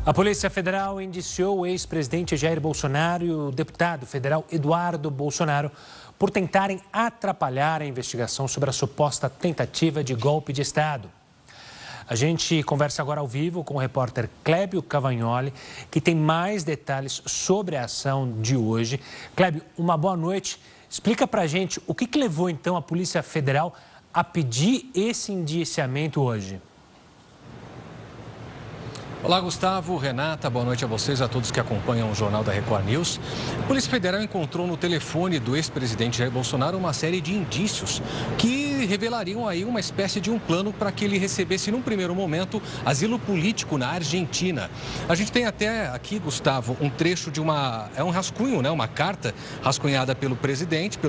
A Polícia Federal indiciou o ex-presidente Jair Bolsonaro e o deputado federal Eduardo Bolsonaro por tentarem atrapalhar a investigação sobre a suposta tentativa de golpe de Estado. A gente conversa agora ao vivo com o repórter Clébio Cavagnoli, que tem mais detalhes sobre a ação de hoje. Clébio, uma boa noite. Explica pra gente o que levou então a Polícia Federal a pedir esse indiciamento hoje. Olá, Gustavo, Renata, boa noite a vocês, a todos que acompanham o Jornal da Record News. A Polícia Federal encontrou no telefone do ex-presidente Jair Bolsonaro uma série de indícios que revelariam aí uma espécie de um plano para que ele recebesse, num primeiro momento, asilo político na Argentina. A gente tem até aqui, Gustavo, um trecho de um rascunho, né? Uma carta rascunhada pelo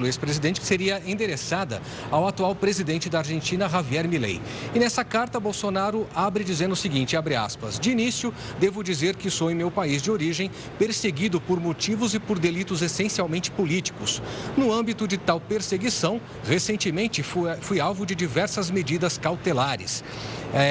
ex-presidente, que seria endereçada ao atual presidente da Argentina, Javier Milei. E nessa carta, Bolsonaro abre dizendo o seguinte, abre aspas, de início, devo dizer que sou em meu país de origem perseguido por motivos e por delitos essencialmente políticos. No âmbito de tal perseguição, recentemente fui alvo de diversas medidas cautelares.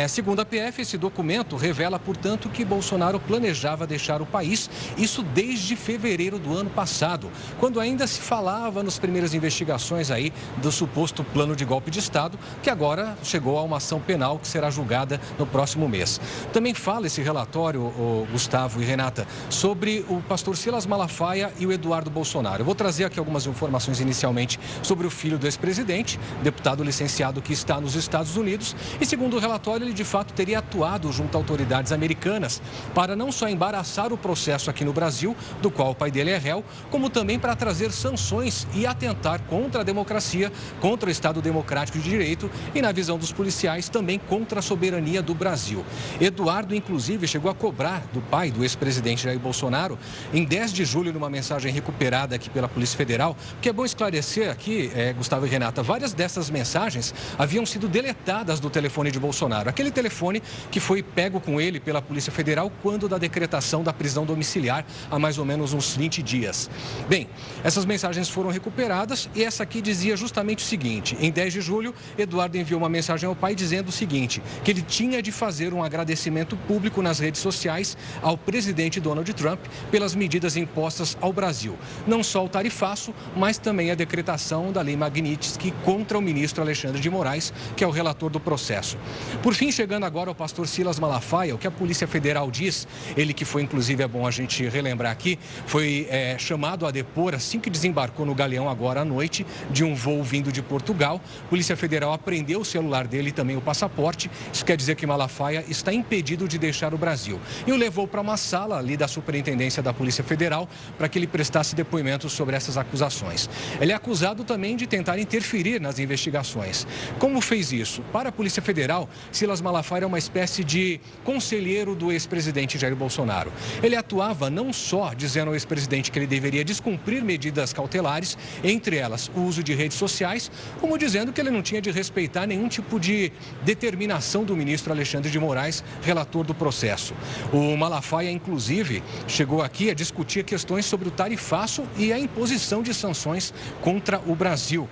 Segundo a PF, esse documento revela, portanto, que Bolsonaro planejava deixar o país, isso desde fevereiro do ano passado, quando ainda se falava nas primeiras investigações aí do suposto plano de golpe de Estado, que agora chegou a uma ação penal que será julgada no próximo mês. Também fala esse relatório, Gustavo e Renata, sobre o pastor Silas Malafaia e o Eduardo Bolsonaro. Eu vou trazer aqui algumas informações inicialmente sobre o filho do ex-presidente, deputado licenciado que está nos Estados Unidos, e segundo o relatório, ele de fato teria atuado junto a autoridades americanas para não só embaraçar o processo aqui no Brasil, do qual o pai dele é réu, como também para trazer sanções e atentar contra a democracia, contra o Estado Democrático de Direito e, na visão dos policiais, também contra a soberania do Brasil. Eduardo, inclusive, chegou a cobrar do pai do ex-presidente Jair Bolsonaro, em 10 de julho, numa mensagem recuperada aqui pela Polícia Federal, que é bom esclarecer aqui, Gustavo e Renata, várias dessas mensagens haviam sido deletadas do telefone de Bolsonaro. Aquele telefone que foi pego com ele pela Polícia Federal quando da decretação da prisão domiciliar há mais ou menos uns 20 dias. Bem, essas mensagens foram recuperadas e essa aqui dizia justamente o seguinte, em 10 de julho, Eduardo enviou uma mensagem ao pai dizendo o seguinte, que ele tinha de fazer um agradecimento público nas redes sociais ao presidente Donald Trump pelas medidas impostas ao Brasil. Não só o tarifaço, mas também a decretação da Lei Magnitsky contra o ministro Alexandre de Moraes, que é o relator do processo. Por fim, chegando agora ao pastor Silas Malafaia, o que a Polícia Federal diz, ele que foi, inclusive, é bom a gente relembrar aqui, foi chamado a depor assim que desembarcou no Galeão agora à noite de um voo vindo de Portugal. A Polícia Federal apreendeu o celular dele e também o passaporte. Isso quer dizer que Malafaia está impedido de deixar o Brasil. E o levou para uma sala ali da Superintendência da Polícia Federal para que ele prestasse depoimentos sobre essas acusações. Ele é acusado também de tentar interferir nas investigações. Como fez isso? Para a Polícia Federal, Silas Malafaia é uma espécie de conselheiro do ex-presidente Jair Bolsonaro. Ele atuava não só dizendo ao ex-presidente que ele deveria descumprir medidas cautelares, entre elas o uso de redes sociais, como dizendo que ele não tinha de respeitar nenhum tipo de determinação do ministro Alexandre de Moraes, relator do processo. O Malafaia, inclusive, chegou aqui a discutir questões sobre o tarifaço e a imposição de sanções contra o Brasil.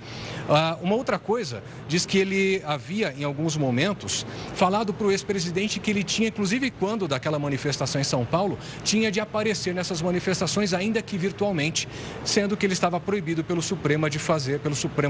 Uma outra coisa, diz que ele havia, em alguns momentos, falado para o ex-presidente que ele tinha, inclusive quando daquela manifestação em São Paulo, tinha de aparecer nessas manifestações, ainda que virtualmente, sendo que ele estava proibido pelo Supremo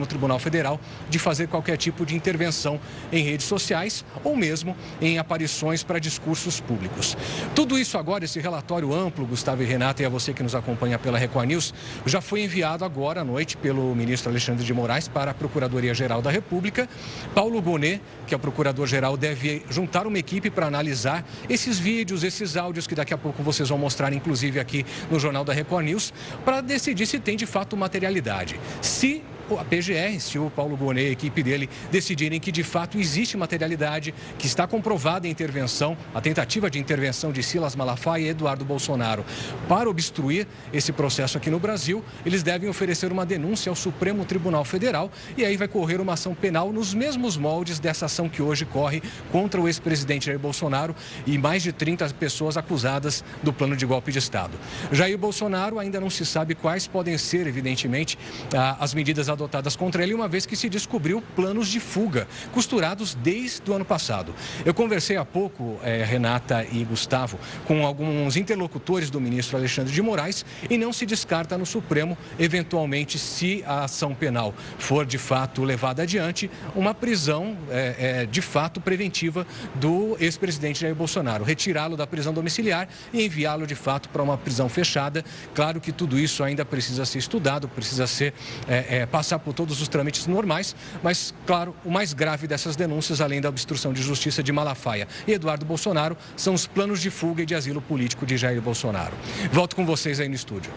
Tribunal Federal, de fazer qualquer tipo de intervenção em redes sociais ou mesmo em aparições para discursos públicos. Tudo isso agora, esse relatório amplo, Gustavo e Renata, e a você que nos acompanha pela Record News, já foi enviado agora à noite pelo ministro Alexandre de Moraes para a Procuradoria-Geral da República. Paulo Gonet, que é o procurador-geral, deve juntar uma equipe para analisar esses vídeos, esses áudios que daqui a pouco vocês vão mostrar, inclusive aqui no Jornal da Record News, para decidir se tem de fato materialidade. Se a PGR, se o Paulo Gonet e a equipe dele decidirem que de fato existe materialidade, que está comprovada a intervenção, a tentativa de intervenção de Silas Malafaia e Eduardo Bolsonaro para obstruir esse processo aqui no Brasil, eles devem oferecer uma denúncia ao Supremo Tribunal Federal e aí vai correr uma ação penal nos mesmos moldes dessa ação que hoje corre contra o ex-presidente Jair Bolsonaro e mais de 30 pessoas acusadas do plano de golpe de Estado. Jair Bolsonaro ainda não se sabe quais podem ser, evidentemente, as medidas adotadas contra ele, uma vez que se descobriu planos de fuga, costurados desde o ano passado. Eu conversei há pouco, Renata e Gustavo, com alguns interlocutores do ministro Alexandre de Moraes e não se descarta no Supremo, eventualmente, se a ação penal for de fato levada adiante, uma prisão de fato preventiva do ex-presidente Jair Bolsonaro, retirá-lo da prisão domiciliar e enviá-lo de fato para uma prisão fechada. Claro que tudo isso ainda precisa ser estudado, precisa ser passar por todos os trâmites normais, mas claro, o mais grave dessas denúncias, além da obstrução de justiça de Malafaia e Eduardo Bolsonaro, são os planos de fuga e de asilo político de Jair Bolsonaro. Volto com vocês aí no estúdio.